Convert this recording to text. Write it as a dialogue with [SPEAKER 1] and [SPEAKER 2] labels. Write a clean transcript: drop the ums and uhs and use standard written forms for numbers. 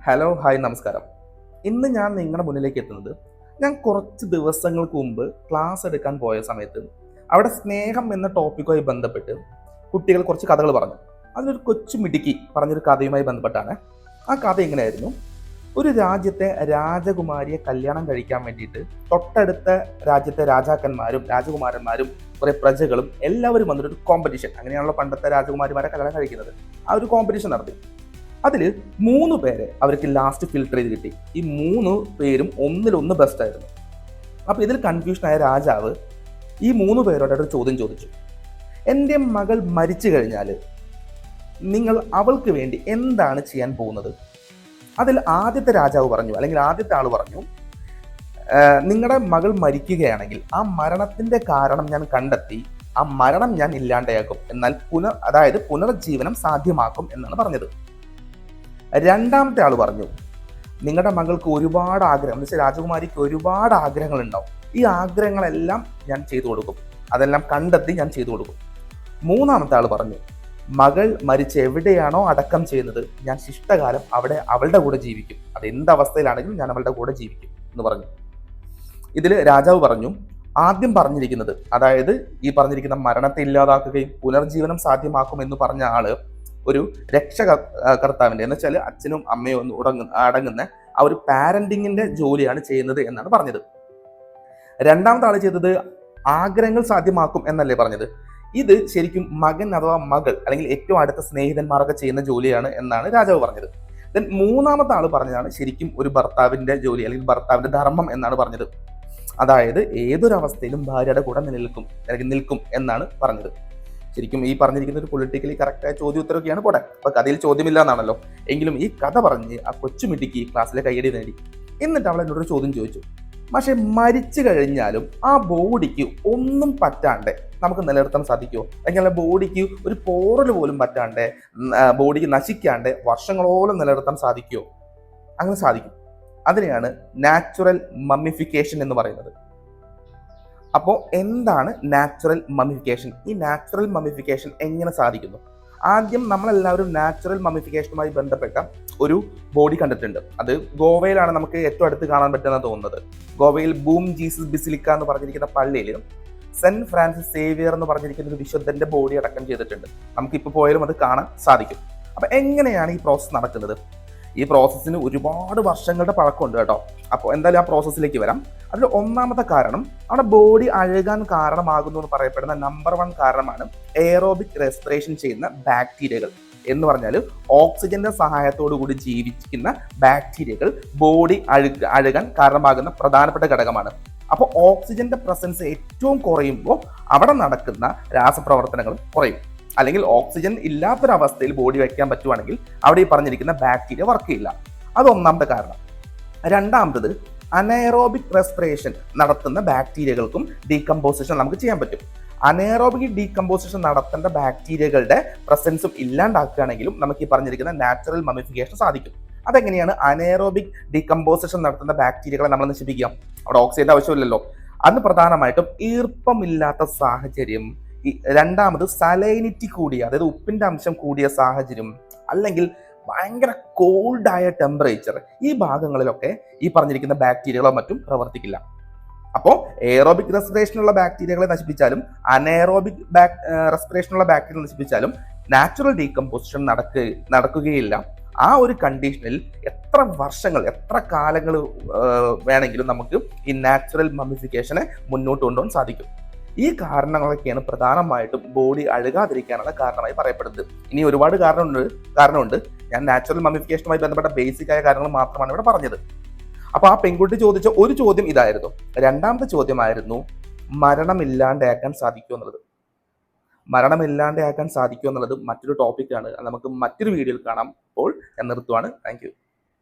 [SPEAKER 1] Hello hi നമസ്കാരം. ഇന്ന് ഞാൻ നിങ്ങളുടെ മുന്നിലേക്ക് എത്തുന്നത് ഞാൻ കുറച്ച് ദിവസങ്ങൾക്ക് മുമ്പ് ക്ലാസ് എടുക്കാൻ പോയ സമയത്ത് അവിടെ സ്നേഹം എന്ന ടോപ്പിക്കുമായി ബന്ധപ്പെട്ട് കുട്ടികൾ കുറച്ച് കഥകൾ പറഞ്ഞു. അതിലൊരു കൊച്ചു മിടുക്കി പറഞ്ഞൊരു കഥയുമായി ബന്ധപ്പെട്ടാണ്. ആ കഥ എങ്ങനെയായിരുന്നു? ഒരു രാജ്യത്തെ രാജകുമാരിയെ കല്യാണം കഴിക്കാൻ വേണ്ടിയിട്ട് തൊട്ടടുത്ത രാജ്യത്തെ രാജാക്കന്മാരും രാജകുമാരന്മാരും കുറെ പ്രജകളും എല്ലാവരും വന്നൊരു കോമ്പറ്റീഷൻ, അങ്ങനെയാണല്ലോ പണ്ടത്തെ രാജകുമാരിമാരെ കല്യാണം കഴിക്കുന്നത്. ആ ഒരു കോമ്പറ്റീഷൻ നടത്തി. അതിൽ 3 പേരെ അവർക്ക് ലാസ്റ്റ് ഫിൽട്ടർ ചെയ്ത് കിട്ടി. ഈ 3 പേരും ഒന്നിലൊന്ന് ബെസ്റ്റ് ആയിരുന്നു. അപ്പോൾ ഇതിൽ കൺഫ്യൂഷനായ രാജാവ് ഈ 3 പേരോട് ഒരു ചോദ്യം ചോദിച്ചു. എൻ്റെ മകൾ മരിച്ചു കഴിഞ്ഞാൽ നിങ്ങൾ അവൾക്ക് വേണ്ടി എന്താണ് ചെയ്യാൻ പോകുന്നത്? അതിൽ ആദ്യത്തെ രാജാവ് പറഞ്ഞു, അല്ലെങ്കിൽ ആദ്യത്തെ ആൾ പറഞ്ഞു, നിങ്ങളുടെ മകൾ മരിക്കുകയാണെങ്കിൽ ആ മരണത്തിന്റെ കാരണം ഞാൻ കണ്ടെത്തി ആ മരണം ഞാൻ ഇല്ലാണ്ടയാക്കും, എന്നാൽ അതായത് പുനർജീവനം സാധ്യമാക്കും എന്നാണ് പറഞ്ഞത്. രണ്ടാമത്തെ ആൾ പറഞ്ഞു, നിങ്ങളുടെ മകൾക്ക് ഒരുപാട് ആഗ്രഹം, എന്ന് വെച്ചാൽ രാജകുമാരിക്ക് ഒരുപാട് ആഗ്രഹങ്ങൾ ഉണ്ടാവും, ഈ ആഗ്രഹങ്ങളെല്ലാം ഞാൻ ചെയ്തു കൊടുക്കും, അതെല്ലാം കണ്ടെത്തി ഞാൻ ചെയ്തു കൊടുക്കും. മൂന്നാമത്തെ ആൾ പറഞ്ഞു, മകൾ മരിച്ച് എവിടെയാണോ അടക്കം ചെയ്യുന്നത് ഞാൻ ശിഷ്ടകാലം അവിടെ അവളുടെ കൂടെ ജീവിക്കും, അത് എന്ത് അവസ്ഥയിലാണെങ്കിലും ഞാൻ അവളുടെ കൂടെ ജീവിക്കും എന്ന് പറഞ്ഞു. ഇതിൽ രാജാവ് പറഞ്ഞു, ആദ്യം പറഞ്ഞിരിക്കുന്നത്, അതായത് ഈ പറഞ്ഞിരിക്കുന്ന മരണത്തെ ഇല്ലാതാക്കുകയും പുനർജീവനം സാധ്യമാക്കും എന്ന് പറഞ്ഞ ആള് ഒരു രക്ഷകർത്താവിന്റെ, എന്ന് വെച്ചാൽ അച്ഛനും അമ്മയും ഒന്ന് അടങ്ങുന്ന ആ ഒരു പാരന്റിങ്ങിന്റെ ജോലിയാണ് ചെയ്യുന്നത് എന്നാണ് പറഞ്ഞത്. രണ്ടാമത്തെ ആള് ചെയ്തത് ആഗ്രഹങ്ങൾ സാധ്യമാക്കും എന്നല്ലേ പറഞ്ഞത്. ഇത് ശരിക്കും മകൻ അഥവാ മകൾ അല്ലെങ്കിൽ ഏറ്റവും അടുത്ത സ്നേഹിതന്മാരൊക്കെ ചെയ്യുന്ന ജോലിയാണ് എന്നാണ് രാജാവ് പറഞ്ഞത്. ദെൻ മൂന്നാമത്തെ ആള് പറഞ്ഞതാണ് ശരിക്കും ഒരു ഭർത്താവിന്റെ ജോലി അല്ലെങ്കിൽ ഭർത്താവിന്റെ ധർമ്മം എന്നാണ് പറഞ്ഞത്. അതായത് ഏതൊരവസ്ഥയിലും ഭാര്യയുടെ കൂടെ നിൽക്കും എന്നാണ് പറഞ്ഞത്. ശരിക്കും ഈ പറഞ്ഞിരിക്കുന്ന ഒരു പൊളിറ്റിക്കലി കറക്റ്റായ ചോദ്യോത്തരമൊക്കെയാണ് പോട്ടെ. അപ്പൊ കഥയിൽ ചോദ്യമില്ല എന്നാണല്ലോ. എങ്കിലും ഈ കഥ പറഞ്ഞ് ആ കൊച്ചുമിട്ടിക്ക് ക്ലാസ്സിലെ കയ്യടി നേടി. എന്നിട്ട് അവൾ എന്നോടൊരു ചോദ്യം ചോദിച്ചു, പക്ഷെ മരിച്ചു കഴിഞ്ഞാലും ആ ബോഡിക്ക് ഒന്നും പറ്റാണ്ട് നമുക്ക് നിലനിർത്താൻ സാധിക്കുമോ? അല്ലെങ്കിൽ ആ ബോഡിക്ക് ഒരു പോറൽ പോലും പറ്റാണ്ട്, ബോഡിക്ക് നശിക്കാണ്ട് വർഷങ്ങളോളം നിലനിർത്താൻ സാധിക്കുമോ? അങ്ങനെ സാധിക്കും. അതിനെയാണ് നാച്ചുറൽ മമ്മിഫിക്കേഷൻ എന്ന് പറയുന്നത്. അപ്പോൾ എന്താണ് നാച്ചുറൽ മമ്മിഫിക്കേഷൻ? ഈ നാച്ചുറൽ മമ്മിഫിക്കേഷൻ എങ്ങനെ സാധിക്കുന്നു? ആദ്യം നമ്മളെല്ലാവരും നാച്ചുറൽ മമ്മിഫിക്കേഷനുമായി ബന്ധപ്പെട്ട ഒരു ബോഡി കണ്ടിട്ടുണ്ട്. അത് ഗോവയിലാണ് നമുക്ക് ഏറ്റവും അടുത്ത് കാണാൻ പറ്റുന്നത് തോന്നുന്നത്. ഗോവയിൽ ബൂം ജീസസ് ബിസിലിക്ക എന്ന് പറഞ്ഞിരിക്കുന്ന പള്ളിയിൽ സെന്റ് ഫ്രാൻസിസ് സേവിയർ എന്ന് പറഞ്ഞിരിക്കുന്ന ഒരു വിശുദ്ധന്റെ ബോഡി അടക്കം ചെയ്തിട്ടുണ്ട്. നമുക്കിപ്പോൾ പോയാലും അത് കാണാൻ സാധിക്കും. അപ്പൊ എങ്ങനെയാണ് ഈ പ്രോസസ്സ് നടക്കുന്നത്? ഈ പ്രോസസ്സിന് ഒരുപാട് വർഷങ്ങളുടെ പഴക്കമുണ്ട് കേട്ടോ. അപ്പോൾ എന്തായാലും ആ പ്രോസസ്സിലേക്ക് വരാം. അതിൽ ഒന്നാമത്തെ കാരണം, അവിടെ ബോഡി അഴുകാൻ കാരണമാകുന്നു എന്ന് പറയപ്പെടുന്ന നമ്പർ 1 കാരണമാണ് എയറോബിക് റെസ്പിറേഷൻ ചെയ്യുന്ന ബാക്ടീരിയകൾ. എന്ന് പറഞ്ഞാൽ ഓക്സിജന്റെ സഹായത്തോടു കൂടി ജീവിക്കുന്ന ബാക്ടീരിയകൾ ബോഡി അഴുകാൻ കാരണമാകുന്ന പ്രധാനപ്പെട്ട ഘടകമാണ്. അപ്പോൾ ഓക്സിജന്റെ പ്രസൻസ് ഏറ്റവും കുറയുമ്പോൾ അവിടെ നടക്കുന്ന രാസപ്രവർത്തനങ്ങളും കുറയും. അല്ലെങ്കിൽ ഓക്സിജൻ ഇല്ലാത്തൊരവസ്ഥയിൽ ബോഡി വയ്ക്കാൻ പറ്റുവാണെങ്കിൽ അവിടെ ഈ പറഞ്ഞിരിക്കുന്ന ബാക്ടീരിയ വർക്ക് ചെയ്യില്ല. അത് ഒന്നാമത്തെ കാരണം. രണ്ടാമത്തത്, അനൈറോബിക് റെസ്പിറേഷൻ നടത്തുന്ന ബാക്ടീരിയകൾക്കും ഡീകമ്പോസിഷൻ നമുക്ക് ചെയ്യാൻ പറ്റും. അനൈറോബിക് ഡീകമ്പോസിഷൻ നടത്തേണ്ട ബാക്ടീരിയകളുടെ പ്രസൻസും ഇല്ലാണ്ടാക്കുകയാണെങ്കിലും നമുക്ക് ഈ പറഞ്ഞിരിക്കുന്ന നാച്ചുറൽ മമ്മിഫിക്കേഷൻ സാധിക്കും. അതെങ്ങനെയാണ് അനൈറോബിക് ഡീകമ്പോസിഷൻ നടത്തുന്ന ബാക്ടീരിയകളെ നമ്മൾ നശിപ്പിക്കാം? അവിടെ ഓക്സിജന്റെ ആവശ്യമില്ലല്ലോ. അന്ന് പ്രധാനമായിട്ടും ഈർപ്പമില്ലാത്ത സാഹചര്യം, രണ്ടാമത് സലൈനിറ്റി കൂടിയ, അതായത് ഉപ്പിന്റെ അംശം കൂടിയ സാഹചര്യം, അല്ലെങ്കിൽ ഭയങ്കര കോൾഡായ ടെമ്പറേച്ചർ, ഈ ഭാഗങ്ങളിലൊക്കെ ഈ പറഞ്ഞിരിക്കുന്ന ബാക്ടീരിയകളോ മറ്റും പ്രവർത്തിക്കില്ല. അപ്പോൾ എയറോബിക് റെസ്പിറേഷനുള്ള ബാക്ടീരിയകളെ നശിപ്പിച്ചാലും അനൈറോബിക് റെസ്പിറേഷനുള്ള ബാക്ടീരിയകൾ നശിപ്പിച്ചാലും നാച്ചുറൽ ഡീകമ്പോസിഷൻ നടക്കുകയില്ല. ആ ഒരു കണ്ടീഷനിൽ എത്ര വർഷങ്ങൾ, എത്ര കാലങ്ങൾ വേണമെങ്കിലും നമുക്ക് ഈ നാച്ചുറൽ മമ്മിഫിക്കേഷനെ മുന്നോട്ട് കൊണ്ടുപോകാൻ സാധിക്കും. ഈ കാരണങ്ങളൊക്കെയാണ് പ്രധാനമായിട്ടും ബോഡി അഴുകാതിരിക്കാനുള്ള കാരണമായി പറയപ്പെടുന്നത്. ഇനി ഒരുപാട് കാരണമുണ്ട്. ഞാൻ നാച്ചുറൽ മമ്മിഫിക്കേഷനുമായി ബന്ധപ്പെട്ട ബേസിക് ആയ കാര്യങ്ങൾ മാത്രമാണ് ഇവിടെ പറഞ്ഞത്. അപ്പൊ ആ പെൺകുട്ടി ചോദിച്ച ഒരു ചോദ്യം ഇതായിരുന്നു. രണ്ടാമത്തെ ചോദ്യമായിരുന്നു, മരണമില്ലാണ്ടാക്കാൻ സാധിക്കുമോ എന്നുള്ളത്. മരണമില്ലാണ്ടാക്കാൻ സാധിക്കുമോ എന്നുള്ളത് മറ്റൊരു ടോപ്പിക്കാണ്. നമുക്ക് മറ്റൊരു വീഡിയോയിൽ കാണാം. അപ്പോൾ ഞാൻ നിർത്തുവാണ്. Thank you.